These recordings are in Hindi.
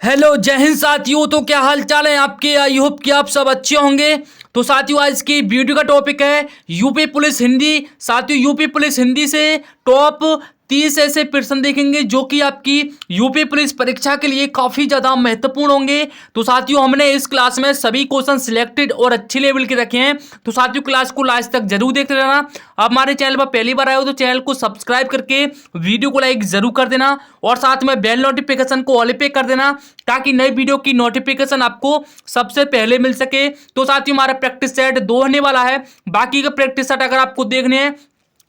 हेलो जय हिंद साथियों। तो क्या हाल चाल है आपके। आई होप कि आप सब अच्छे होंगे। तो साथियों आज की वीडियो का टॉपिक है यूपी पुलिस हिंदी। साथियों यूपी पुलिस हिंदी से टॉप 30 ऐसे प्रश्न देखेंगे जो कि आपकी यूपी पुलिस परीक्षा के लिए काफ़ी ज़्यादा महत्वपूर्ण होंगे। तो साथियों हमने इस क्लास में सभी क्वेश्चन सिलेक्टेड और अच्छे लेवल के रखे हैं। तो साथियों क्लास को लास्ट तक जरूर देखते रहना। आप हमारे चैनल पर पहली बार आए हो तो चैनल को सब्सक्राइब करके वीडियो को लाइक जरूर कर देना और साथ में बेल नोटिफिकेशन को ऑल पे कर देना ताकि नई वीडियो की नोटिफिकेशन आपको सबसे पहले मिल सके। तो साथियों हमारा प्रैक्टिस सेट 2 होने वाला है। बाकी का प्रैक्टिस सेट अगर आपको देखने हैं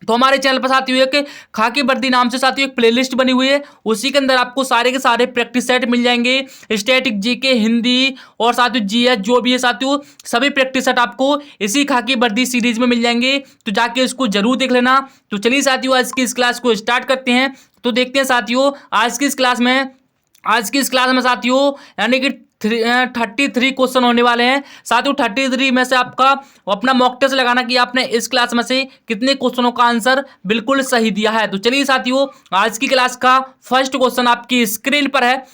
तो हमारे चैनल पर साथियों एक खाकी वर्दी नाम से साथियों एक प्लेलिस्ट बनी हुई है। उसी के अंदर आपको सारे के सारे प्रैक्टिस सेट मिल जाएंगे। स्टैटिक जीके हिंदी और साथियों जीएस जो भी है साथियों सभी प्रैक्टिस सेट आपको इसी खाकी वर्दी सीरीज में मिल जाएंगे। तो जाके इसको जरूर देख लेना। तो चलिए साथियों आज की इस क्लास को स्टार्ट करते हैं। तो देखते हैं साथियों आज की इस क्लास में साथियों यानी कि 33 क्वेश्चन होने वाले हैं। साथियों 33 में से आपका अपना मॉक टेस्ट लगाना कि आपने इस क्लास में से कितने क्वेश्चनों का आंसर बिल्कुल सही दिया है। तो चलिए साथियों आज की क्लास का फर्स्ट क्वेश्चन आपकी स्क्रीन पर है।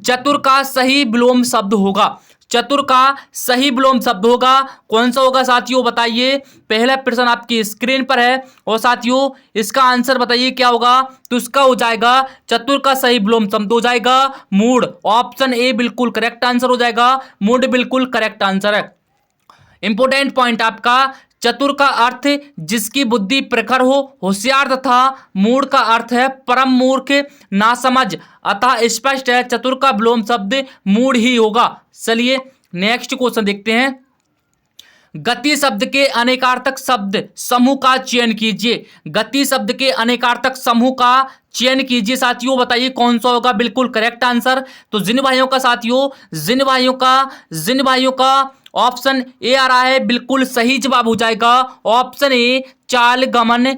चतुर का सही विलोम शब्द होगा। चतुर का सही विलोम शब्द होगा कौन सा होगा साथियों बताइए। पहला प्रश्न आपकी स्क्रीन पर है और साथियों इसका आंसर बताइए क्या होगा। तो इसका हो जाएगा चतुर का सही विलोम शब्द हो जाएगा मूढ़। ऑप्शन ए बिल्कुल करेक्ट आंसर हो जाएगा। मूढ़ बिल्कुल करेक्ट आंसर है। इंपोर्टेंट पॉइंट आपका चतुर का अर्थ जिसकी बुद्धि प्रखर हो होशियार तथा मूढ़ का अर्थ है परम मूर्ख नासमझ। अतः स्पष्ट है चतुर का विलोम शब्द मूढ़ ही होगा। चलिए नेक्स्ट क्वेश्चन देखते हैं। गति शब्द के अनेकार्थक शब्द समूह का चयन कीजिए। गति शब्द के अनेकार्थक समूह का चयन कीजिए साथियों बताइए कौन सा होगा बिल्कुल करेक्ट आंसर। तो जिन भाइयों का साथियों जिन भाइयों का ऑप्शन ए आ रहा है बिल्कुल सही जवाब हो जाएगा। ऑप्शन ए चाल गमन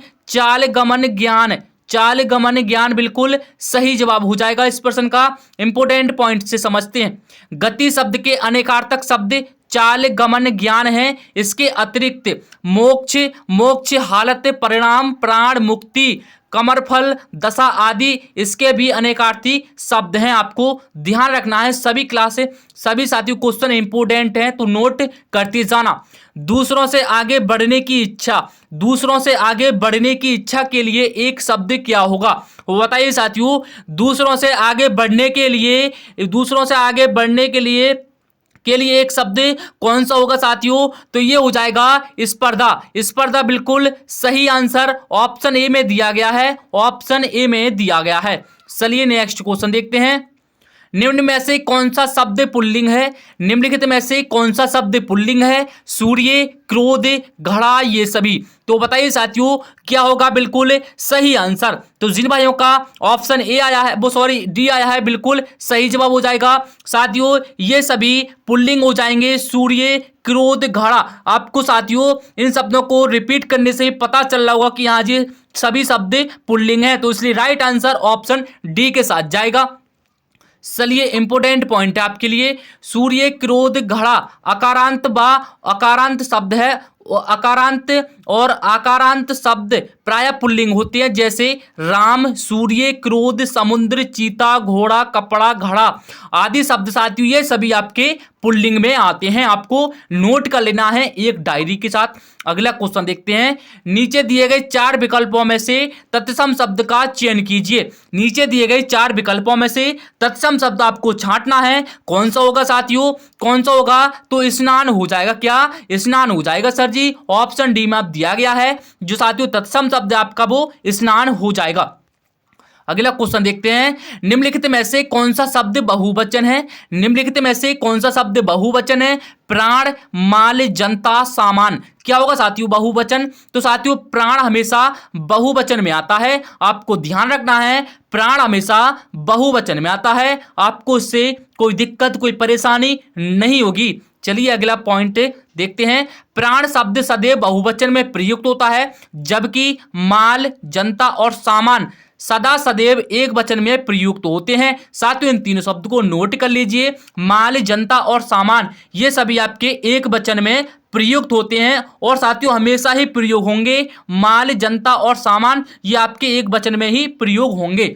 ज्ञान बिल्कुल सही जवाब हो जाएगा। इस प्रश्न का इंपोर्टेंट पॉइंट से समझते हैं। गति शब्द के अनेकार्थक शब्द चाल गमन ज्ञान है। इसके अतिरिक्त मोक्ष हालत परिणाम प्राण मुक्ति कमरफल दशा आदि इसके भी अनेकार्थी शब्द हैं। आपको ध्यान रखना है सभी साथियों क्वेश्चन इंपोर्टेंट हैं तो नोट करते जाना। दूसरों से आगे बढ़ने की इच्छा के लिए एक शब्द क्या होगा वो बताइए साथियों। दूसरों से आगे बढ़ने के लिए एक शब्द कौन सा होगा साथियों। तो ये हो जाएगा स्पर्धा बिल्कुल सही आंसर ऑप्शन ए में दिया गया है। चलिए नेक्स्ट क्वेश्चन देखते हैं। निम्न में से कौन सा शब्द पुल्लिंग है। निम्नलिखित में से कौन सा शब्द पुल्लिंग है। सूर्य क्रोध घड़ा ये सभी। तो बताइए साथियों क्या होगा बिल्कुल सही आंसर। तो जिन भाइयों का ऑप्शन ए आया है डी आया है बिल्कुल सही जवाब हो जाएगा। साथियों ये सभी पुल्लिंग हो जाएंगे सूर्य क्रोध घड़ा। आपको साथियों इन शब्दों को रिपीट करने से पता चल रहा होगा कि हाँ जी सभी शब्द पुल्लिंग है। तो इसलिए राइट आंसर ऑप्शन डी के साथ जाएगा। चलिए इंपोर्टेंट पॉइंट है आपके लिए। सूर्य क्रोध घड़ा अकारांत शब्द है। अकारांत और आकारांत शब्द प्राय पुल्लिंग होते हैं जैसे राम सूर्य क्रोध समुद्र चीता घोड़ा कपड़ा घड़ा आदि शब्द साथियों ये सभी आपके पुल्लिंग में आते हैं। आपको नोट कर लेना है एक डायरी के साथ। अगला क्वेश्चन देखते हैं। नीचे दिए गए 4 विकल्पों में से तत्सम शब्द का चयन कीजिए। नीचे दिए गए 4 विकल्पों में से तत्सम शब्द आपको छांटना है। कौन सा होगा साथियों कौन सा होगा। तो स्नान हो जाएगा। क्या स्नान हो जाएगा सर जी। ऑप्शन डी में आप दिया गया है जो साथियों तत्सम शब्द आपका वो स्नान हो जाएगा। अगला क्वेश्चन देखते हैं। निम्नलिखित में से कौन सा शब्द बहुवचन है। प्राण माल जनता सामान क्या होगा साथियों बहुवचन। तो साथियों प्राण हमेशा बहुवचन में आता है। आपको ध्यान रखना है प्राण हमेशा बहुवचन में आता है। आपको इससे कोई दिक्कत कोई परेशानी नहीं होगी। चलिए अगला पॉइंट देखते हैं। प्राण शब्द सदैव बहुवचन में प्रयुक्त होता है जबकि माल जनता और सामान सदा सदैव एक वचन में प्रयुक्त होते हैं। साथियों इन तीनों शब्द को नोट कर लीजिए। माल जनता और सामान ये सभी आपके एक वचन में प्रयुक्त होते हैं और साथियों हमेशा ही प्रयोग होंगे। माल जनता और सामान ये आपके एक वचन में ही प्रयोग होंगे।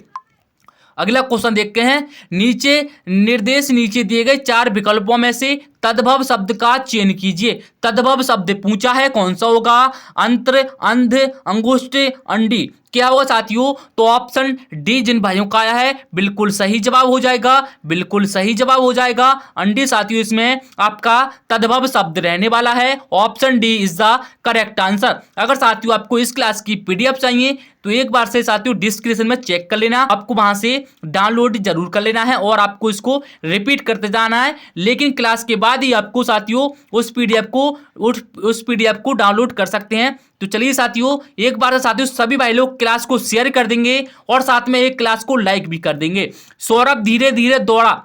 अगला क्वेश्चन देखते हैं, नीचे निर्देश नीचे दिए गए 4 विकल्पों में से तद्भव शब्द का चयन कीजिए। तद्भव शब्द पूछा है, कौन सा होगा? अंत्र, अंध, अंगुष्ठ, अंडी। क्या होगा साथियों? तो ऑप्शन डी जिन भाइयों का आया है बिल्कुल सही जवाब हो जाएगा, बिल्कुल सही जवाब हो जाएगा। अंडी साथियों इसमें आपका तद्भव शब्द रहने वाला है। Option D is the correct answer. अगर साथियों आपको इस क्लास की पीडीएफ चाहिए तो एक बार से साथियों डिस्क्रिप्शन में चेक कर लेना, आपको वहां से डाउनलोड जरूर कर लेना है और आपको इसको रिपीट करते जाना है। लेकिन क्लास के बाद ही आपको साथियों उस पीडीएफ को डाउनलोड कर सकते हैं। तो चलिए साथियों, एक बार साथियों सभी भाई लोग क्लास को शेयर कर देंगे और साथ में एक क्लास को लाइक भी कर देंगे। सौरभ धीरे धीरे दौड़ा,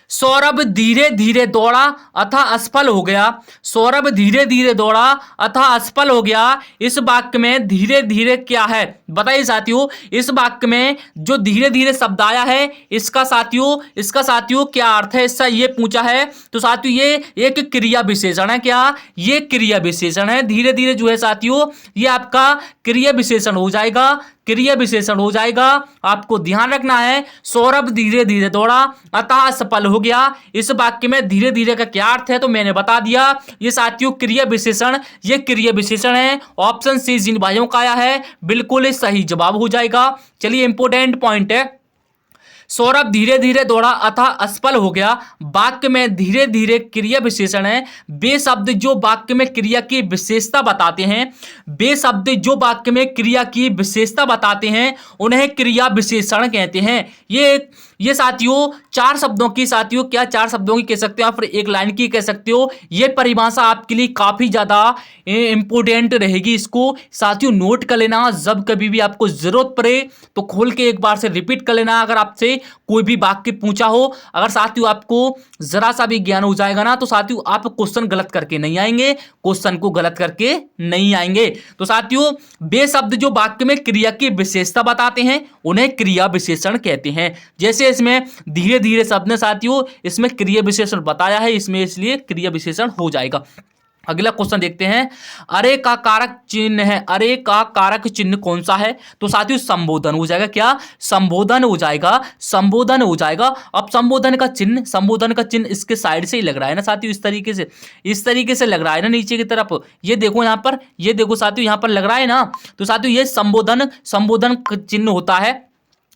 सौरभ धीरे धीरे दौड़ा अथा असफल हो गया। सौरभ धीरे धीरे दौड़ा अथा असफल हो गया। इस वाक्य में धीरे धीरे क्या है? बताइए साथियों, इस वाक्य में जो धीरे धीरे शब्द आया है इसका साथियों क्या अर्थ है? इससे ये पूछा है। तो साथियों ये एक क्रिया विशेषण है। क्या? ये क्रिया विशेषण है। धीरे धीरे जो है साथियों ये आपका क्रिया विशेषण हो जाएगा, क्रिया विशेषण हो जाएगा। आपको ध्यान रखना है, सौरभ धीरे धीरे दौड़ा अतः सफल हो गया। इस वाक्य में धीरे धीरे का क्या अर्थ है तो मैंने बता दिया। ये साथियों क्रिया विशेषण, ये क्रिया विशेषण है। ऑप्शन सी जिन भाइयों का आया है बिल्कुल सही जवाब हो जाएगा। चलिए इंपोर्टेंट पॉइंट है, सौरभ धीरे धीरे दौड़ा अतः असफल हो गया। वाक्य में धीरे धीरे क्रिया विशेषण है। वे शब्द जो वाक्य में क्रिया की विशेषता बताते हैं, वे शब्द जो वाक्य में क्रिया की विशेषता बताते हैं उन्हें क्रिया विशेषण कहते हैं। ये साथियों 4 शब्दों की, साथियों क्या 4 शब्दों की कह सकते हो या फिर एक लाइन की कह सकते हो। ये परिभाषा आपके लिए काफी ज्यादा इंपोर्टेंट रहेगी। इसको साथियों नोट कर लेना, जब कभी भी आपको जरूरत पड़े तो खोल के एक बार से रिपीट कर लेना। अगर आपसे कोई भी वाक्य पूछा हो, अगर साथियों आपको जरा सा भी ज्ञान हो जाएगा ना तो साथियों आप क्वेश्चन गलत करके नहीं आएंगे, क्वेश्चन को गलत करके नहीं आएंगे। तो साथियों वे शब्द जो वाक्य में क्रिया की विशेषता बताते हैं उन्हें क्रिया विशेषण कहते हैं। जैसे इसमें धीरे धीरे शब्द ने साथियों इसमें क्रिया विशेषण बताया है, इसमें इसलिए क्रिया विशेषण हो जाएगा। अगला क्वेश्चन देखते हैं, अरे का कारक चिन्ह है, अरे का कारक चिन्ह कौन सा है? तो साथियों संबोधन हो जाएगा। क्या? संबोधन हो जाएगा, संबोधन हो जाएगा। अब संबोधन का चिन्ह इसके साइड से ही लग रहा है ना साथियों, इस तरीके से लग रहा है ना नीचे की तरफ। ये देखो यहाँ पर, ये देखो साथियों यहाँ पर लग रहा है ना। तो साथियों ये संबोधन चिन्ह होता है।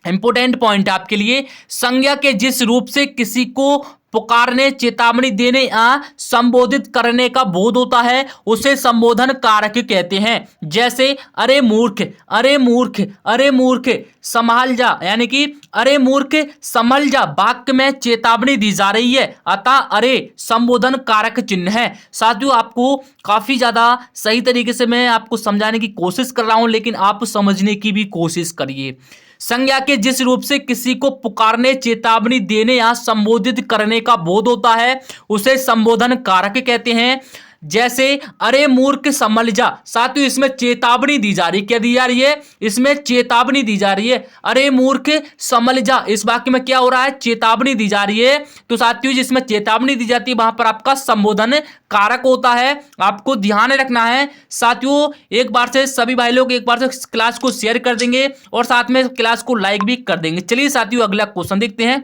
इंपोर्टेंट पॉइंट आपके लिए, संज्ञा के जिस रूप से किसी को पुकारने, चेतावनी देने या संबोधित करने का बोध होता है उसे संबोधन कारक कहते हैं। जैसे अरे मूर्ख, अरे मूर्ख, अरे मूर्ख संभाल जा, यानी कि अरे मूर्ख संभल जा वाक्य में चेतावनी दी जा रही है, अतः अरे संबोधन कारक चिन्ह है। साथियों आपको काफी ज्यादा सही तरीके से मैं आपको समझाने की कोशिश कर रहा हूं, लेकिन आप समझने की भी कोशिश करिए। संज्ञा के जिस रूप से किसी को पुकारने, चेतावनी देने या संबोधित करने का बोध होता है उसे संबोधन कारक कहते हैं। जैसे अरे मूर्ख संभल जा, साथियों इसमें चेतावनी दी जा रही है। क्या दी जा रही है? इसमें चेतावनी दी जा रही है। अरे मूर्ख संभल जा, इस वाक्य में क्या हो रहा है? चेतावनी दी जा रही है। तो साथियों जिसमें चेतावनी दी जाती है वहां पर आपका संबोधन कारक होता है। आपको ध्यान रखना है साथियों। एक बार से सभी भाई लोग एक बार से क्लास को शेयर कर देंगे और साथ में क्लास को लाइक भी कर देंगे। चलिए साथियों अगला क्वेश्चन देखते हैं।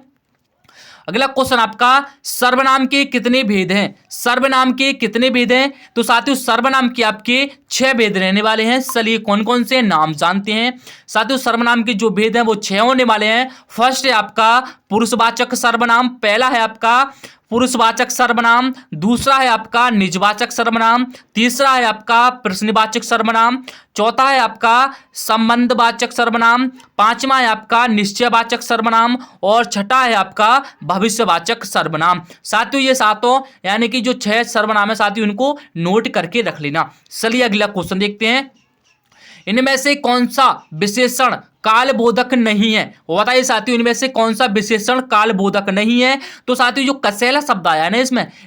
अगला क्वेश्चन आपका, सर्वनाम के कितने भेद हैं? सर्वनाम के कितने भेद हैं? तो साथियों सर्वनाम के आपके 6 भेद रहने वाले हैं। चलिए कौन कौन से नाम जानते हैं। साथियों सर्वनाम के जो भेद हैं वो 6 होने वाले हैं। फर्स्ट है आपका पुरुषवाचक सर्वनाम, पहला है आपका पुरुषवाचक सर्वनाम, दूसरा है आपका निजवाचक सर्वनाम, तीसरा है आपका प्रश्नवाचक सर्वनाम, चौथा है आपका संबंधवाचक सर्वनाम, पांचवा है आपका निश्चयवाचक सर्वनाम और छठा है आपका भविष्यवाचक सर्वनाम। साथियों ये सातों यानी कि जो 6 सर्वनाम है साथियों इनको नोट करके रख लेना। चलिए अगला क्वेश्चन देखते हैं, इनमें से कौन सा विशेषण कालबोधक नहीं है? वो बताइए साथियों इनमें से कौन सा विशेषण कालबोधक नहीं है? तो साथियों जो कसेला शब्द आया है ना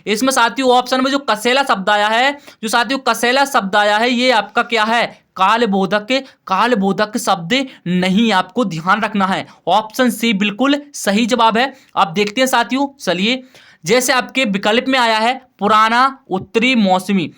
इसमें साथियों ऑप्शन में जो कसेला शब्द आया है, जो साथियों कसेला शब्द आया है ये आपका क्या है? कालबोधक शब्द नहीं, आपको ध्यान रखना है। ऑप्शन सी बिल्कुल सही जवाब है। आप देखते हैं साथियों, चलिए जैसे आपके विकल्प में आया है पुराना, उत्तरी, मौसमी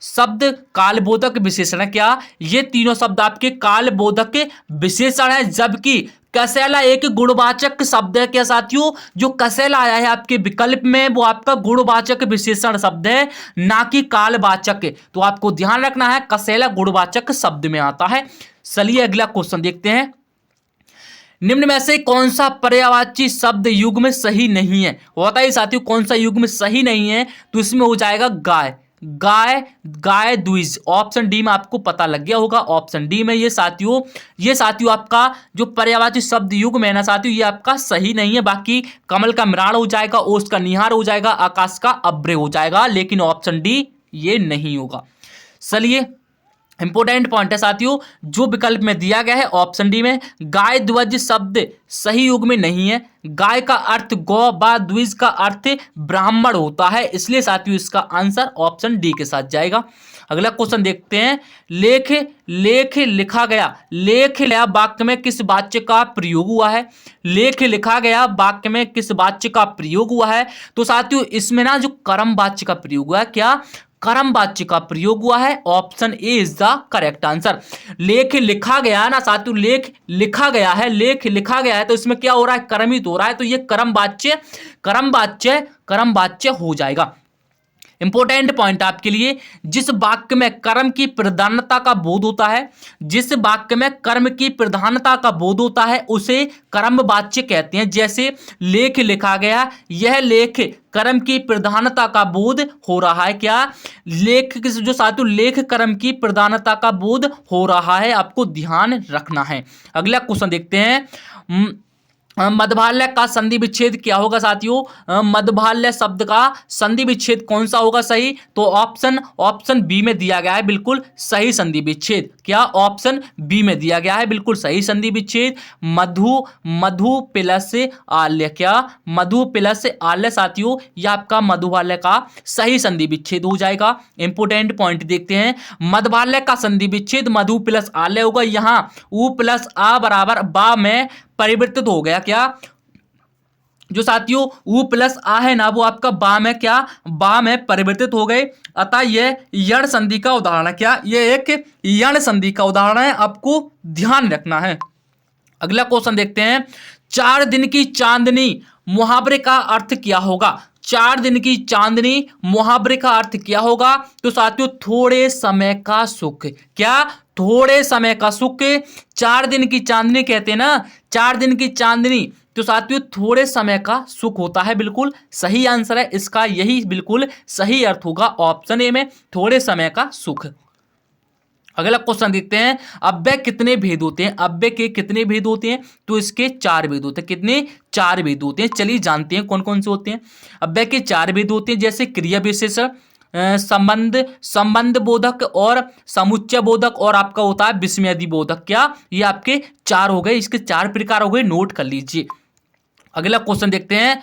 शब्द कालबोधक विशेषण है। क्या? ये तीनों शब्द आपके कालबोधक विशेषण है, जबकि कसैला एक गुणवाचक शब्द है क्या साथियों? जो कसैला आया है आपके विकल्प में वो आपका गुणवाचक विशेषण शब्द है, ना कि कालवाचक। तो आपको ध्यान रखना है कसैला गुणवाचक शब्द में आता है। चलिए अगला क्वेश्चन देखते हैं। निम्न में से कौन सा पर्यायवाची शब्द युग्म सही नहीं है? बताइए साथियों कौन सा युग्म सही नहीं है? तो इसमें हो जाएगा गाय, गाय, गाय द्विज। ऑप्शन डी में आपको पता लग गया होगा, ऑप्शन डी में ये साथियों आपका जो पर्यायवाची शब्द युग्म है ना साथियों, ये आपका सही नहीं है। बाकी कमल का मृणाल हो जाएगा, ओस का निहार हो जाएगा, आकाश का अभ्र हो जाएगा, लेकिन ऑप्शन डी ये नहीं होगा। चलिए इंपोर्टेंट पॉइंट है साथियों, जो विकल्प में दिया गया है ऑप्शन डी में गाय ध्वज शब्द सही युग में नहीं है। गाय का अर्थ गौ व द्विज का अर्थ ब्राह्मण होता है, इसलिए साथियों इसका आंसर ऑप्शन डी के साथ जाएगा। अगला क्वेश्चन देखते हैं। लेख लिखा गया, लेख लिया वाक्य में किस वाच्य का प्रयोग हुआ है? लेख लिखा गया वाक्य में किस वाच्य का प्रयोग हुआ है? तो साथियों इसमें ना जो कर्म वाच्य का प्रयोग हुआ है, क्या कर्म वाच्य का प्रयोग हुआ है। Option A is the correct answer. लेख लिखा गया ना साथियों, लेख लिखा गया है, लेख लिखा गया है तो इसमें क्या हो रहा है? कर्मित हो रहा है, तो ये कर्म वाच्य हो जाएगा। इंपोर्टेंट पॉइंट आपके लिए, जिस वाक्य में कर्म की प्रधानता का बोध होता है, जिस वाक्य में कर्म की प्रधानता का बोध होता है उसे कर्म वाच्य कहते हैं। जैसे लेख लिखा गया, यह लेख कर्म की प्रधानता का बोध हो रहा है। क्या लेख जो साथियों लेख कर्म की प्रधानता का बोध हो रहा है, आपको ध्यान रखना है। अगला क्वेश्चन देखते हैं। मध्यभाल्य का संधि विच्छेद क्या होगा साथियों? मध्यभाल्य शब्द का संधि विच्छेद कौन सा होगा सही? तो ऑप्शन बी में दिया गया है बिल्कुल सही संधि विच्छेद। क्या ऑप्शन बी में दिया गया है बिल्कुल सही संधि विच्छेद। मधु प्लस आल्य, क्या मधु प्लस आल्य साथियों यह आपका मध्यभाल्य का सही संधि विच्छेद हो जाएगा। इंपोर्टेंट पॉइंट देखते हैं। मध्यभाल्य का संधि विच्छेद मधु प्लस आल्य होगा। यहाँ उ प्लस आ बराबर बा में परिवर्तित हो गया। क्या जो साथियों उ प्लस आ है ना वो आपका बा में क्या बा में परिवर्तित हो गए, अतः यह यण संधि का उदाहरण है। क्या यह एक यण संधि का उदाहरण है, आपको ध्यान रखना है। अगला क्वेश्चन देखते हैं। 4 दिन की चांदनी मुहावरे का अर्थ क्या होगा? 4 दिन की चांदनी मुहावरे का अर्थ क्या होगा? तो साथियों थोड़े समय का सुख। क्या थोड़े समय का सुख 4 दिन की चांदनी कहते हैं ना, 4 दिन की चांदनी तो साथियों थोड़े समय का सुख होता है। बिल्कुल सही आंसर है इसका, यही बिल्कुल सही अर्थ होगा ऑप्शन ए में, थोड़े समय का सुख। अगला क्वेश्चन देखते हैं। अव्यय कितने भेद होते हैं? अव्यय के कितने भेद होते हैं? तो इसके 4 भेद होते हैं। कितने? 4 भेद होते हैं। चलिए जानते हैं कौन कौन से होते हैं। अव्यय के 4 भेद होते हैं, जैसे क्रिया विशेषण, संबंध बोधक और समुच्चय बोधक और आपका होता है विस्मयादि बोधक। क्या ये आपके 4 हो गए, इसके 4 प्रकार हो गए, नोट कर लीजिए। अगला क्वेश्चन देखते हैं।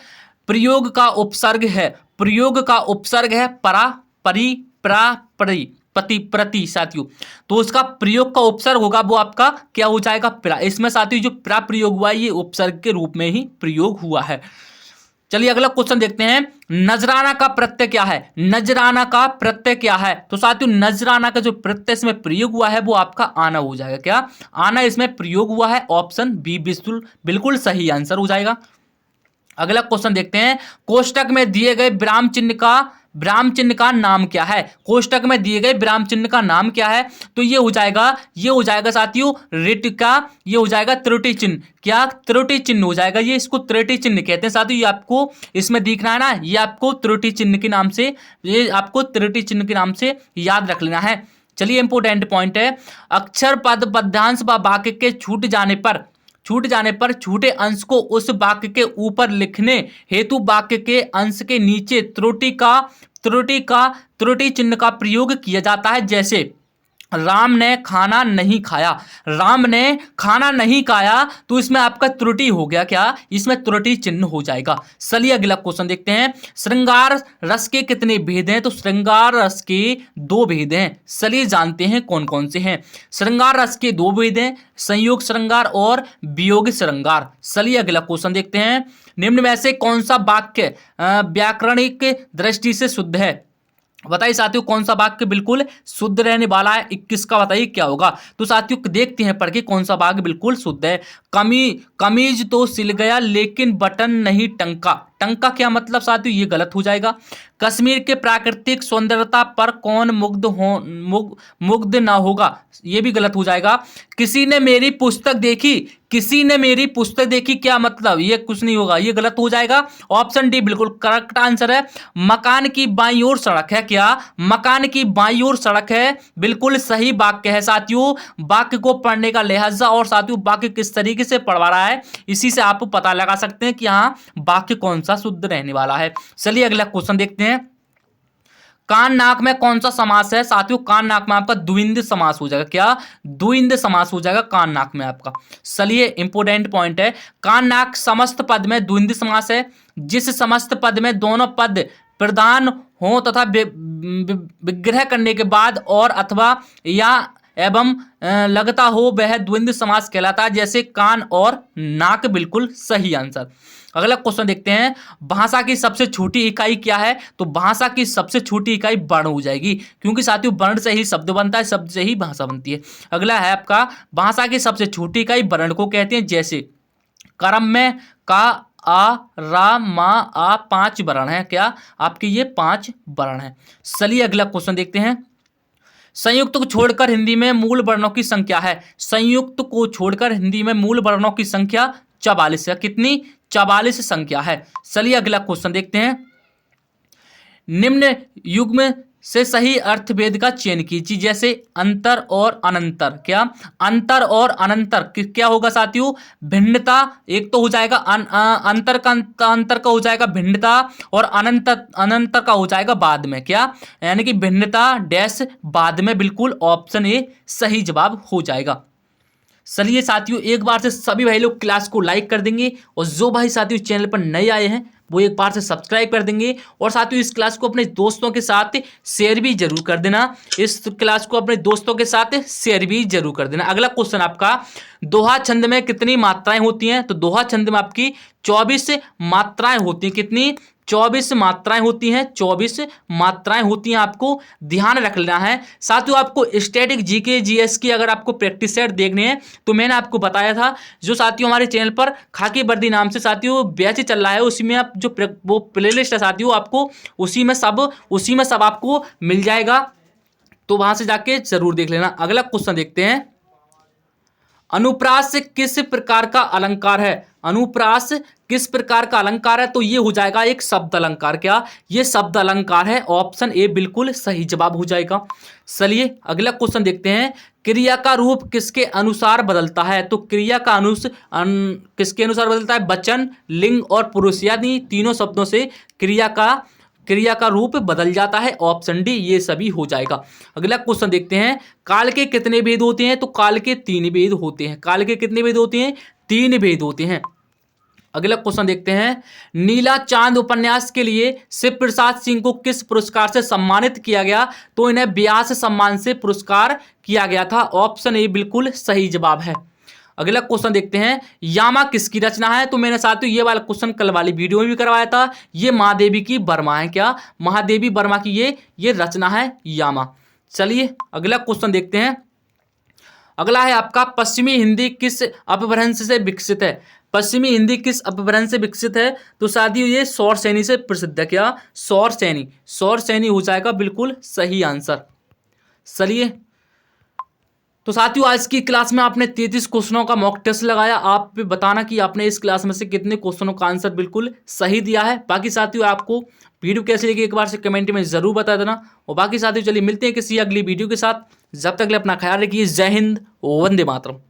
प्रयोग का उपसर्ग है, प्रयोग का उपसर्ग है परा, परि, प्रा, परि, पति, प्रति साथियों, तो उसका प्रयोग का उपसर्ग होगा वो आपका क्या हो जाएगा? प्रा। इसमें साथियों जो प्रा प्रयोग हुआ है ये उपसर्ग के रूप में ही प्रयोग हुआ है। चलिए अगला क्वेश्चन देखते हैं। नजराना का प्रत्यय क्या है? नजराना का प्रत्यय क्या है? तो साथियों नजराना का जो प्रत्यय इसमें प्रयोग हुआ है वो आपका आना हो जाएगा। क्या आना इसमें प्रयोग हुआ है? ऑप्शन बी बिल्कुल सही आंसर हो जाएगा। अगला क्वेश्चन देखते हैं। कोष्टक में दिए गए विराम चिन्ह का नाम क्या है? कोष्टक में दिए गए विराम चिन्ह का नाम क्या है? तो ये हो जाएगा साथियों ऋट का, ये हो जाएगा त्रुटि चिन्ह। क्या त्रुटि चिन्ह हो जाएगा, ये इसको त्रुटि चिन्ह कहते हैं साथियों। ये आपको इसमें दिखना है ना, ये आपको त्रुटि चिन्ह के नाम से, ये आपको त्रुटि चिन्ह के नाम से याद रख लेना है। चलिए इंपोर्टेंट पॉइंट है। अक्षर पद पद्यांश व वाक्य के छूट जाने पर छूटे अंश को उस वाक्य के ऊपर लिखने हेतु वाक्य के अंश के नीचे त्रुटि चिन्ह का प्रयोग किया जाता है। जैसे राम ने खाना नहीं खाया, राम ने खाना नहीं खाया तो इसमें आपका त्रुटि हो गया। क्या इसमें त्रुटि चिन्ह हो जाएगा। चलिए अगला क्वेश्चन देखते हैं। श्रृंगार रस के कितने भेद हैं? तो श्रृंगार रस के 2 भेद हैं। चलिए जानते हैं कौन कौन से हैं। श्रृंगार रस के 2 भेद हैं, संयोग श्रृंगार और वियोग श्रृंगार। चलिए अगला क्वेश्चन देखते हैं। निम्न में से कौन सा वाक्य व्याकरणिक दृष्टि से शुद्ध है? बताइए साथियों कौन सा वाक्य बिल्कुल शुद्ध रहने वाला है। 21 का बताइए क्या होगा। तो साथियों देखते हैं पढ़ के कौन सा वाक्य बिल्कुल शुद्ध है। कमीज तो सिल गया लेकिन बटन नहीं टंका। टंका क्या मतलब साथियों, ये गलत हो जाएगा। कश्मीर के प्राकृतिक सौंदर्यता पर कौन मुग्ध ना होगा, ये भी गलत हो जाएगा। किसी ने मेरी पुस्तक देखी, किसी ने मेरी पुस्तक देखी क्या मतलब, ये कुछ नहीं होगा, ये गलत हो जाएगा। ऑप्शन डी बिल्कुल करेक्ट आंसर है। मकान की बाईं ओर सड़क है, क्या मकान की बाईं ओर सड़क है, बिल्कुल सही वाक्य है साथियों। वाक्य को पढ़ने का लहजा और साथियों वाक्य किस तरीके से पढ़वा रहा है, इसी से आप पता लगा सकते हैं कि हाँ वाक्य कौन सा शुद्ध रहने वाला है। चलिए अगला क्वेश्चन देखते हैं। कान नाक में कौन सा समास है साथियों, कान नाक में आपका द्विंद समास हो जाएगा। क्या द्विंद समास हो जाएगा कान नाक में आपका। चलिए इंपोर्टेंट पॉइंट है, कान नाक समस्त पद में द्विंद समास है। जिस समस्त पद में दोनों पद प्रधान हो तथा विग्रह करने के बाद और अथवा या एवं लगता हो वह द्विंद समास कहलाता है, जैसे कान और नाक, बिल्कुल सही आंसर। अगला क्वेश्चन देखते हैं। भाषा की सबसे छोटी इकाई क्या है, तो भाषा की सबसे छोटी इकाई वर्ण हो जाएगी, क्योंकि साथियों वर्ण से ही शब्द बनता है, शब्द से ही भाषा बनती है। अगला है आपका, भाषा की सबसे छोटी इकाई वर्ण को कहते हैं, जैसे क्रम में का, आ, रा, मा, आ 5 वर्ण है, क्या आपके ये 5 वर्ण है। चलिए अगला क्वेश्चन देखते हैं। संयुक्त को छोड़कर हिंदी में मूल वर्णों की संख्या है, संयुक्त को छोड़कर हिंदी में मूल वर्णों की संख्या 44 है। कितनी, 44 संख्या है। चलिए अगला क्वेश्चन देखते हैं। निम्न युग्म से सही अर्थभेद का चयन कीजिए, जैसे अंतर और अनंतर। क्या अंतर और अनंतर क्या होगा साथियों, भिन्नता एक तो हो जाएगा, अंतर का हो जाएगा भिन्नता, और अनंतर का हो जाएगा बाद में, क्या यानी कि भिन्नता डैश बाद में, बिल्कुल ऑप्शन ए सही जवाब हो जाएगा। चलिए साथियों एक बार से सभी भाई लोग क्लास को लाइक कर देंगे, और जो भाई साथियों चैनल पर नए आए हैं वो एक बार से सब्सक्राइब कर देंगे, और साथियों इस क्लास को अपने दोस्तों के साथ शेयर भी जरूर कर देना, इस क्लास को अपने दोस्तों के साथ शेयर भी जरूर कर देना। अगला क्वेश्चन आपका, दोहा छंद में कितनी मात्राएं होती हैं, तो दोहा छंद में आपकी 24 मात्राएं होती हैं। कितनी, 24 मात्राएं होती हैं, 24 मात्राएं होती हैं, आपको ध्यान रख लेना है। साथियों आपको स्टैटिक जीके जीएस की अगर आपको प्रैक्टिस सेट देखने हैं तो मैंने आपको बताया था, जो साथियों हमारे चैनल पर खाकी वर्दी नाम से साथियों बैच चल रहा है, उसी में आप जो वो प्लेलिस्ट है साथियों, आपको उसी में सब आपको मिल जाएगा, तो वहां से जाके जरूर देख लेना। अगला क्वेश्चन देखते हैं। अनुप्रास किस प्रकार का अलंकार है, अनुप्रास किस प्रकार का अलंकार है, तो ये हो जाएगा एक शब्द अलंकार। क्या ये शब्द अलंकार है, ऑप्शन ए बिल्कुल सही जवाब हो जाएगा। चलिए अगला क्वेश्चन देखते हैं। क्रिया का रूप किसके अनुसार बदलता है, तो क्रिया का किसके अनुसार बदलता है, वचन, लिंग और पुरुष, यानी तीनों शब्दों से क्रिया का रूप बदल जाता है, ऑप्शन डी ये सभी हो जाएगा। अगला क्वेश्चन देखते हैं। काल के कितने भेद होते हैं, तो काल के 3 भेद होते हैं। काल के कितने भेद होते हैं, 3 भेद होते हैं। अगला क्वेश्चन देखते हैं। नीला चांद उपन्यास के लिए शिव प्रसाद सिंह को किस पुरस्कार से सम्मानित किया गया, तो इन्हें व्यास सम्मान से पुरस्कार किया गया था, ऑप्शन ए बिल्कुल सही जवाब है। अगला क्वेश्चन देखते हैं। यामा किसकी रचना है, तो मैंने साथियों ये वाला क्वेश्चन कल वाली वीडियो में भी करवाया था, ये महादेवी की वर्मा है। क्या महादेवी वर्मा की ये रचना है यामा। चलिए अगला क्वेश्चन देखते हैं। अगला है आपका, पश्चिमी हिंदी किस अपभ्रंश से विकसित है, पश्चिमी हिंदी किस अपभ्रंश से विकसित है, तो साथियों ये सौर सैनी से प्रसिद्ध है। क्या सौर सैनी हो जाएगा बिल्कुल सही आंसर। चलिए तो साथियों आज की क्लास में आपने 33 क्वेश्चनों का मॉक टेस्ट लगाया, आप बताना कि आपने इस क्लास में से कितने क्वेश्चनों का आंसर बिल्कुल सही दिया है। बाकी साथियों आपको वीडियो कैसे लगी एक बार से कमेंट में जरूर बता देना, और बाकी साथियों चलिए मिलते हैं किसी अगली वीडियो के साथ, जब तक के लिए अपना ख्याल रखिए। जय हिंद, वंदे मातरम।